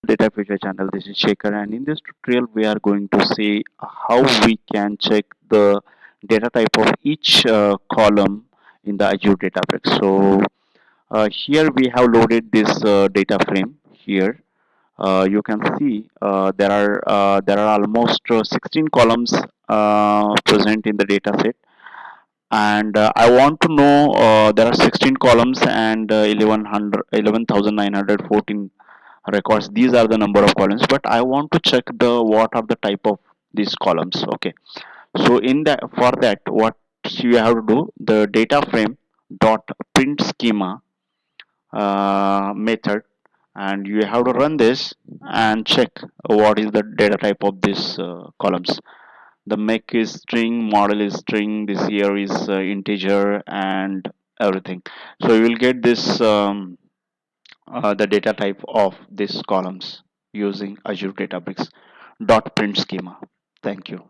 Data Future channel. This is Shekhar, and in this tutorial we are going to see how we can check the data type of each column in the Azure Databricks. So here we have loaded this data frame here. You can see there are almost 16 columns present in the data set, and I want to know there are 16 columns and 11,914 records. These are the number of columns, but I want to check the what are the type of these columns. Okay, so in that, for that, what you have to do, the data frame dot print schema method, and you have to run this and check what is the data type of these columns. The make is string, model is string, this year is integer, and everything. So you will get this the data type of these columns using Azure Databricks dot print schema. Thank you.